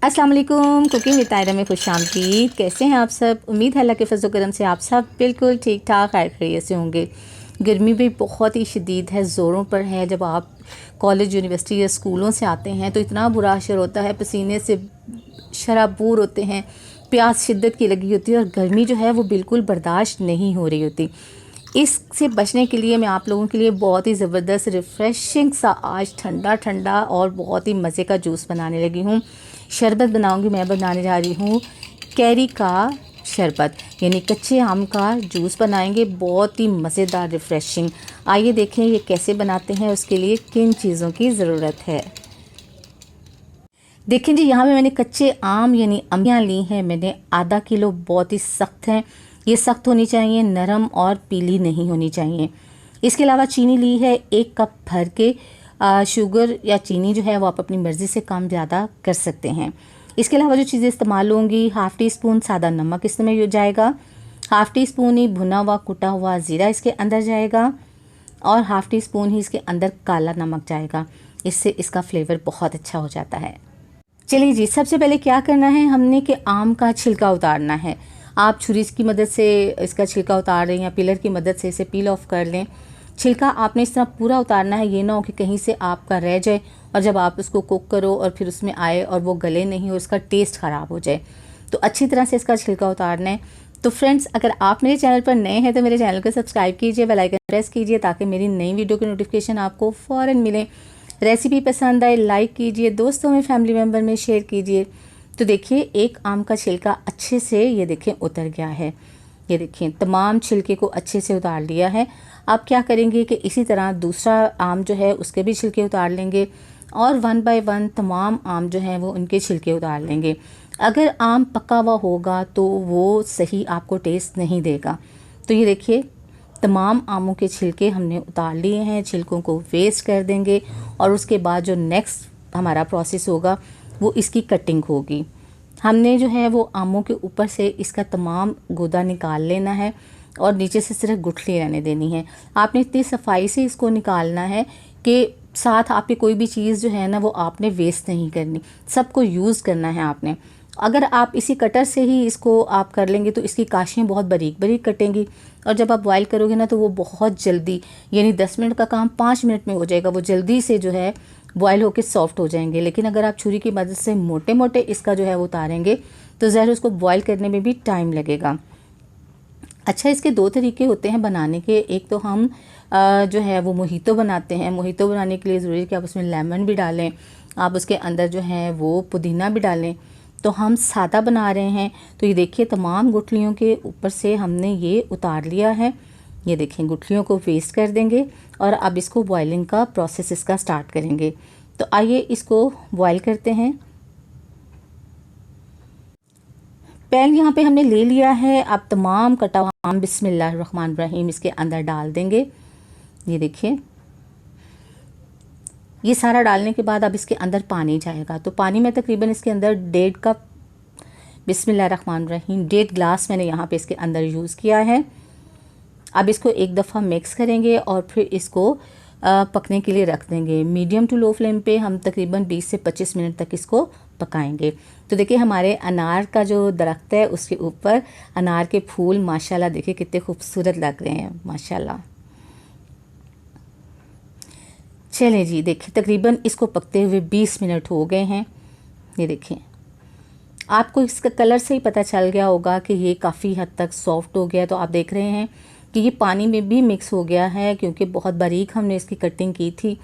अस्सलाम वालेकुम। Cooking with तायरा में खुशामदीद। कैसे हैं आप सब? उम्मीद है अल्लाह के फज़ल करम से आप सब बिल्कुल ठीक ठाक खैर खैरियत से होंगे। गर्मी भी बहुत ही शदीद है, ज़ोरों पर है। जब आप कॉलेज यूनिवर्सिटी या स्कूलों से आते हैं तो इतना बुरा असर होता है, पसीने से शराबूर होते हैं, प्यास शिद्दत की लगी होती है और गर्मी जो है वो बिल्कुल बर्दाश्त नहीं हो रही होती। इससे बचने के लिए मैं आप लोगों के लिए बहुत ही ज़बरदस्त रिफ़्रेशिंग सा आज ठंडा ठंडा और बहुत ही मज़े का जूस बनाने लगी हूँ। शरबत बनाऊँगी। मैं बनाने जा रही हूँ कैरी का शरबत, यानी कच्चे आम का जूस बनाएंगे। बहुत ही मज़ेदार रिफ़्रेशिंग। आइए देखें ये कैसे बनाते हैं, उसके लिए किन चीज़ों की ज़रूरत है। देखें जी, यहाँ पे मैंने कच्चे आम यानी अमियाँ ली हैं मैंने आधा किलो। बहुत ही सख्त हैं, ये सख्त होनी चाहिए, नरम और पीली नहीं होनी चाहिए। इसके अलावा चीनी ली है 1 कप भर के। शुगर या चीनी जो है वो आप अपनी मर्ज़ी से कम ज़्यादा कर सकते हैं। इसके अलावा जो चीज़ें इस्तेमाल होंगी, हाफ़ टी स्पून सादा नमक इसमें हो जाएगा, हाफ़ टी स्पून ही भुना हुआ कुटा हुआ ज़ीरा इसके अंदर जाएगा और हाफ़ टी स्पून ही इसके अंदर काला नमक जाएगा। इससे इसका फ्लेवर बहुत अच्छा हो जाता है। चलिए जी, सबसे पहले क्या करना है हमने कि आम का छिलका उतारना है। आप छुरी की मदद से इसका छिलका उतार लें या पिलर की मदद से इसे पील ऑफ कर लें। छिलका आपने इस तरह पूरा उतारना है, ये ना हो कि कहीं से आपका रह जाए और जब आप उसको कुक करो और फिर उसमें आए और वो गले नहीं और उसका टेस्ट ख़राब हो जाए। तो अच्छी तरह से इसका छिलका उतारना है। तो फ्रेंड्स, अगर आप मेरे चैनल पर नए हैं तो मेरे चैनल को सब्सक्राइब कीजिए, बेल आइकन प्रेस कीजिए ताकि मेरी नई वीडियो की नोटिफिकेशन आपको फ़ौरन मिले। रेसिपी पसंद आए लाइक कीजिए, दोस्तों में फैमिली मेम्बर में शेयर कीजिए। तो देखिए, एक आम का छिलका अच्छे से ये देखें उतर गया है। ये देखें तमाम छिलके को अच्छे से उतार लिया है। अब क्या करेंगे कि इसी तरह दूसरा आम जो है उसके भी छिलके उतार लेंगे और 1 बाय 1 तमाम आम जो हैं वो उनके छिलके उतार लेंगे। अगर आम पका हुआ होगा तो वो सही आपको टेस्ट नहीं देगा। तो ये देखिए, तमाम आमों के छिलके हमने उतार लिए हैं। छिलकों को वेस्ट कर देंगे और उसके बाद जो नेक्स्ट हमारा प्रोसेस होगा वो इसकी कटिंग होगी। हमने जो है वो आमों के ऊपर से इसका तमाम गूदा निकाल लेना है और नीचे से सिर्फ गुठली रहने देनी है। आपने इतनी सफाई से इसको निकालना है कि साथ आपकी कोई भी चीज़ जो है ना वो आपने वेस्ट नहीं करनी, सबको यूज़ करना है आपने। अगर आप इसी कटर से ही इसको आप कर लेंगे तो इसकी काशियाँ बहुत बारीक बारीक कटेंगी और जब आप बॉयल करोगे ना तो वो बहुत जल्दी, यानी 10 मिनट का काम 5 मिनट में हो जाएगा। वो जल्दी से जो है बॉयल होकर सॉफ्ट हो जाएंगे। लेकिन अगर आप छुरी की मदद से मोटे मोटे इसका जो है वो उतारेंगे तो ज़रूर उसको बॉयल करने में भी टाइम लगेगा। अच्छा, इसके 2 तरीके होते हैं बनाने के। एक तो हम जो है वो मोहितो बनाते हैं। मोहितो बनाने के लिए ज़रूरी है कि आप उसमें लेमन भी डालें, आप उसके अंदर जो है वो पुदीना भी डालें। तो हम सादा बना रहे हैं। तो ये देखिए, तमाम गुठलियों के ऊपर से हमने ये उतार लिया है। ये देखें, गुठलियों को वेस्ट कर देंगे और अब इसको बॉयलिंग का प्रोसेस इसका स्टार्ट करेंगे। तो आइए इसको बॉयल करते हैं। पैन यहाँ पे हमने ले लिया है। अब तमाम कटा हुआ आम बिस्मिल्लाहिर्रहमानिर्रहीम इसके अंदर डाल देंगे। ये देखिए, ये सारा डालने के बाद अब इसके अंदर पानी जाएगा। तो पानी में तकरीबन इसके अंदर 1.5 कप बिस्मिल्लाहिर्रहमानिर्रहीम 1.5 ग्लास मैंने यहाँ पे इसके अंदर यूज़ किया है। अब इसको एक दफ़ा मिक्स करेंगे और फिर इसको पकने के लिए रख देंगे। मीडियम टू लो फ्लेम पे हम तकरीबन 20 से 25 मिनट तक इसको पकाएंगे। तो देखिए, हमारे अनार का जो दरख्त है उसके ऊपर अनार के फूल माशाल्लाह देखिए कितने खूबसूरत लग रहे हैं माशाल्लाह। चलें जी, देखिए तकरीबन इसको पकते हुए 20 मिनट हो गए हैं। ये देखें, आपको इसका कलर से ही पता चल गया होगा कि ये काफ़ी हद तक सॉफ्ट हो गया। तो आप देख रहे हैं कि ये पानी में भी मिक्स हो गया है क्योंकि बहुत बारीक हमने इसकी कटिंग की थी।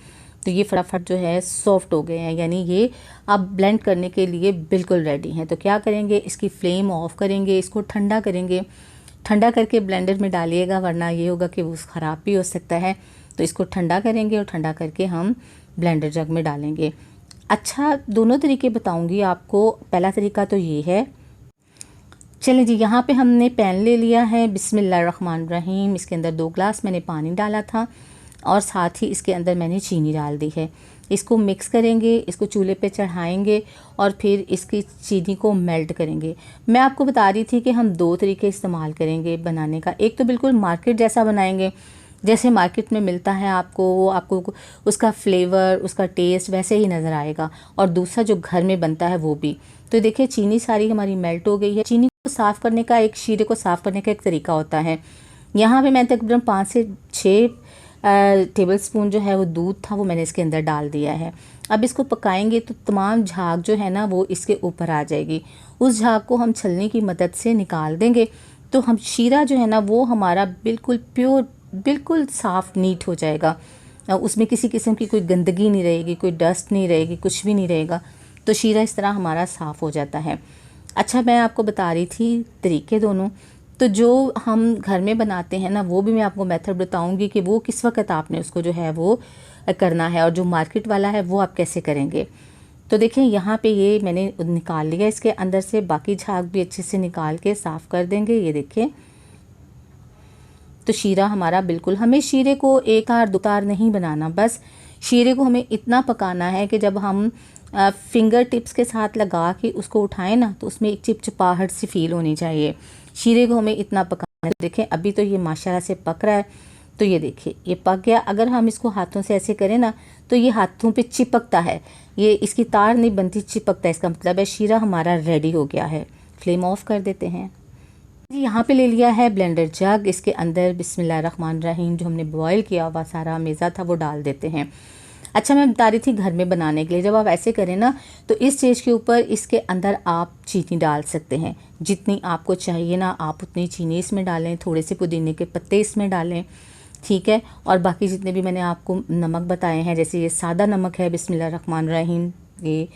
तो ये फटाफट जो है सॉफ्ट हो गए हैं, यानी ये अब ब्लेंड करने के लिए बिल्कुल रेडी हैं। तो क्या करेंगे, इसकी फ्लेम ऑफ करेंगे, इसको ठंडा करेंगे। ठंडा करके ब्लेंडर में डालिएगा, वरना ये होगा कि वो ख़राब भी हो सकता है। तो इसको ठंडा करेंगे और ठंडा करके हम ब्लेंडर जग में डालेंगे। अच्छा, दोनों तरीके बताऊंगी आपको। पहला तरीका तो ये है। चलिए जी, यहाँ पे हमने पैन ले लिया है बिस्मिल्लाहिर्रहमानिर्रहीम। इसके अंदर 2 ग्लास मैंने पानी डाला था और साथ ही इसके अंदर मैंने चीनी डाल दी है। इसको मिक्स करेंगे, इसको चूल्हे पे चढ़ाएंगे और फिर इसकी चीनी को मेल्ट करेंगे। मैं आपको बता रही थी कि हम 2 तरीके इस्तेमाल करेंगे बनाने का। एक तो बिल्कुल मार्केट जैसा बनाएंगे जैसे मार्केट में मिलता है आपको, वो आपको उसका फ्लेवर, उसका टेस्ट वैसे ही नज़र आएगा, और दूसरा जो घर में बनता है वो भी। तो देखिए चीनी सारी हमारी मेल्ट हो गई है। चीनी को साफ़ करने का, एक शीरे को साफ़ करने का एक तरीका होता है। यहाँ पे मैं तकरीबन 5 से 6 टेबल स्पून जो है वो दूध था, वो मैंने इसके अंदर डाल दिया है। अब इसको पकाएंगे तो तमाम झाग जो है ना वो इसके ऊपर आ जाएगी। उस झाग को हम छलनी की मदद से निकाल देंगे, तो हम शीरा जो है ना वो हमारा बिल्कुल प्योर, बिल्कुल साफ़ नीट हो जाएगा। उसमें किसी किस्म की कोई गंदगी नहीं रहेगी, कोई डस्ट नहीं रहेगी, कुछ भी नहीं रहेगा। तो शीरा इस तरह हमारा साफ़ हो जाता है। अच्छा, मैं आपको बता रही थी तरीके दोनों, तो जो हम घर में बनाते हैं ना वो भी मैं आपको मेथड बताऊंगी कि वो किस वक्त आपने उसको जो है वो करना है, और जो मार्केट वाला है वो आप कैसे करेंगे। तो देखें यहाँ पे ये मैंने निकाल लिया इसके अंदर से, बाकी झाग भी अच्छे से निकाल के साफ़ कर देंगे। ये देखें, तो शीरा हमारा बिल्कुल, हमें शीरे को एक तार दो तार नहीं बनाना, बस शीरे को हमें इतना पकाना है कि जब हम फिंगर टिप्स के साथ लगा के उसको उठाएं ना तो उसमें एक चिपचिपाहट सी फील होनी चाहिए। शीरे को हमें इतना पकाना है। देखें अभी तो ये माशाल्लाह से पक रहा है, तो ये देखिए ये पक गया। अगर हम इसको हाथों से ऐसे करें ना तो ये हाथों पे चिपकता है, ये इसकी तार नहीं बनती, चिपकता है। इसका मतलब है शीरा हमारा रेडी हो गया है। फ्लेम ऑफ कर देते हैं जी। यहाँ पे ले लिया है ब्लेंडर जग, इसके अंदर बिस्मिल्लाहिर्रहमानिर्रहीम जो हमने बॉईल किया हुआ सारा मेज़ा था वो डाल देते हैं। अच्छा, मैं बता रही थी घर में बनाने के लिए, जब आप ऐसे करें ना तो इस स्टेज के ऊपर इसके अंदर आप चीनी डाल सकते हैं, जितनी आपको चाहिए ना आप उतनी चीनी इसमें डालें, थोड़े से पुदीने के पत्ते इसमें डालें, ठीक है। और बाकी जितने भी मैंने आपको नमक बताए हैं, जैसे ये सादा नमक है बिस्मिल्लाहिर्रहमानिर्रहीम ये,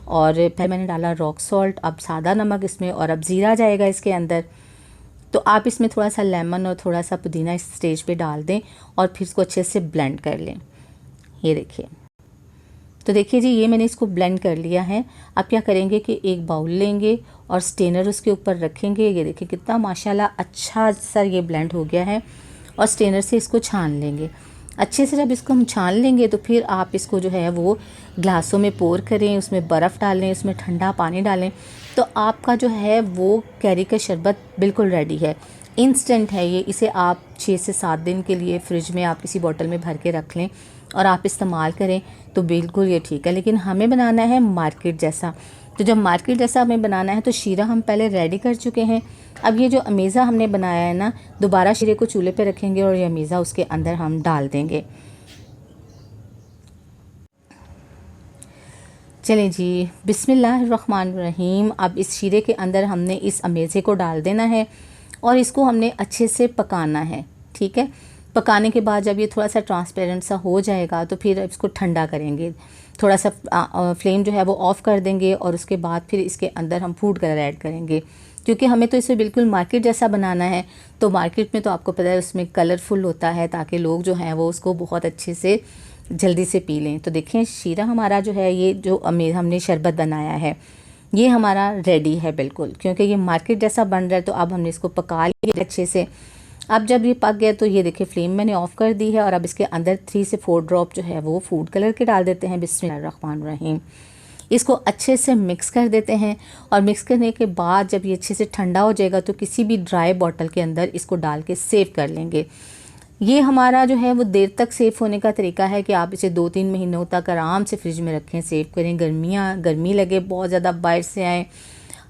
और फिर मैंने डाला रॉक सॉल्ट, अब सादा नमक इसमें, और अब ज़ीरा जाएगा इसके अंदर। तो आप इसमें थोड़ा सा लेमन और थोड़ा सा पुदीना इस स्टेज पे डाल दें और फिर इसको अच्छे से ब्लेंड कर लें। ये देखिए, तो देखिए जी ये मैंने इसको ब्लेंड कर लिया है। अब क्या करेंगे कि एक बाउल लेंगे और स्टेनर उसके ऊपर रखेंगे। ये देखिए कितना माशाल्लाह अच्छा सा ये ब्लेंड हो गया है, और स्टेनर से इसको छान लेंगे अच्छे से। जब इसको हम छान लेंगे तो फिर आप इसको जो है वो ग्लासों में पोर करें, उसमें बर्फ़ डालें, उसमें ठंडा पानी डालें, तो आपका जो है वो कैरी का शरबत बिल्कुल रेडी है। इंस्टेंट है ये, इसे आप 6 से 7 दिन के लिए फ्रिज में आप किसी बोतल में भर के रख लें और आप इस्तेमाल करें तो बिल्कुल ये ठीक है। लेकिन हमें बनाना है मार्केट जैसा, तो जब मार्केट जैसा हमें बनाना है तो शीरा हम पहले रेडी कर चुके हैं। अब ये जो अमेज़ा हमने बनाया है ना, दोबारा शीरे को चूल्हे पे रखेंगे और ये अमेज़ा उसके अंदर हम डाल देंगे। चलें जी, बिस्मिल्लाहिर्रहमानिर्रहीम। अब इस शीरे के अंदर हमने इस अमेज़े को डाल देना है और इसको हमने अच्छे से पकाना है, ठीक है। पकाने के बाद जब ये थोड़ा सा ट्रांसपेरेंट सा हो जाएगा तो फिर इसको ठंडा करेंगे, थोड़ा सा फ्लेम जो है वो ऑफ़ कर देंगे, और उसके बाद फिर इसके अंदर हम फूड कलर ऐड करेंगे, क्योंकि हमें तो इसे बिल्कुल मार्केट जैसा बनाना है। तो मार्केट में तो आपको पता है उसमें कलरफुल होता है ताकि लोग जो हैं वो उसको बहुत अच्छे से जल्दी से पी लें। तो देखें शीरा हमारा जो है, ये जो हमने शरबत बनाया है ये हमारा रेडी है बिल्कुल, क्योंकि ये मार्केट जैसा बन रहा है। तो अब हमने इसको पका लिया अच्छे से। अब जब ये पक गया तो ये देखिए फ्लेम मैंने ऑफ़ कर दी है, और अब इसके अंदर 3 से 4 ड्रॉप जो है वो फूड कलर के डाल देते हैं बिस्मिल्लाहिर्रहमानिर्रहीम। इसको अच्छे से मिक्स कर देते हैं, और मिक्स करने के बाद जब ये अच्छे से ठंडा हो जाएगा तो किसी भी ड्राई बॉटल के अंदर इसको डाल के सेव कर लेंगे। ये हमारा जो है वो देर तक सेव होने का तरीका है कि आप इसे 2-3 महीनों तक आराम से फ्रिज में रखें, सेव करें। गर्मी लगे, बहुत ज़्यादा बाहर से आए,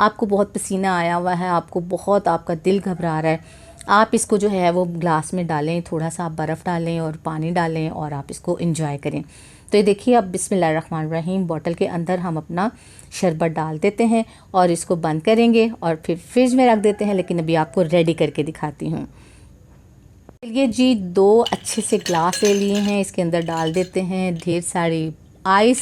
आपको बहुत पसीना आया हुआ है, आपको बहुत, आपका दिल घबरा रहा है, आप इसको जो है वो ग्लास में डालें, थोड़ा सा आप बर्फ़ डालें और पानी डालें और आप इसको एंजॉय करें। तो ये देखिए अब बिस्मिल्लाहिर्रहमानिर्रहीम बॉटल के अंदर हम अपना शरबत डाल देते हैं और इसको बंद करेंगे और फिर फ्रिज में रख देते हैं। लेकिन अभी आपको रेडी करके दिखाती हूँ। चलिए जी, 2 अच्छे से ग्लास ले लिए हैं, इसके अंदर डाल देते हैं ढेर सारी आइस,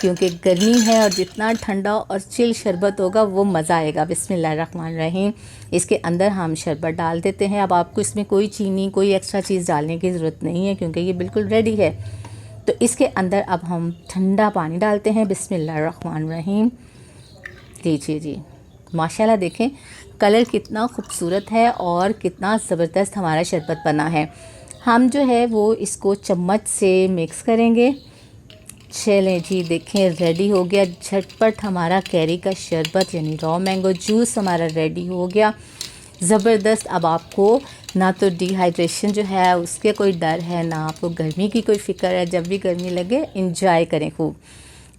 क्योंकि गर्मी है और जितना ठंडा और चिल शरबत होगा वो मज़ा आएगा। बिस्मिल्लाहिर्रहमानिर्रहीम, इसके अंदर हम शरबत डाल देते हैं। अब आपको इसमें कोई चीनी, कोई एक्स्ट्रा चीज़ डालने की ज़रूरत नहीं है क्योंकि ये बिल्कुल रेडी है। तो इसके अंदर अब हम ठंडा पानी डालते हैं बिस्मिल्लाहिर्रहमानिर्रहीम। लीजिए जी, माशाल्लाह देखें कलर कितना खूबसूरत है और कितना ज़बरदस्त हमारा शरबत बना है। हम जो है वो इसको चम्मच से मिक्स करेंगे। चलें जी, देखें रेडी हो गया झटपट हमारा कैरी का शरबत, यानी रॉ मैंगो जूस हमारा रेडी हो गया ज़बरदस्त। अब आपको ना तो डिहाइड्रेशन जो है उसके कोई डर है, ना आपको गर्मी की कोई फ़िक्र है। जब भी गर्मी लगे इंजॉय करें खूब।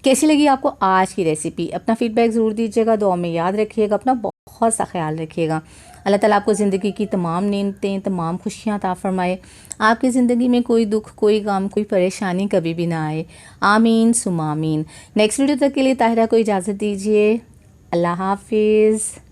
कैसी लगी आपको आज की रेसिपी? अपना फ़ीडबैक ज़रूर दीजिएगा। दुआ में याद रखिएगा, अपना बहुत सा ख्याल रखिएगा। अल्लाह ताला आपको ज़िंदगी की तमाम नेमतें, तमाम खुशियाँ अता फ़रमाए। आपकी ज़िंदगी में कोई दुख, कोई गम, कोई परेशानी कभी भी ना आए। आमीन सुमा आमीन। नेक्स्ट वीडियो तक के लिए ताहिरा को इजाज़त दीजिए। अल्लाह हाफिज़।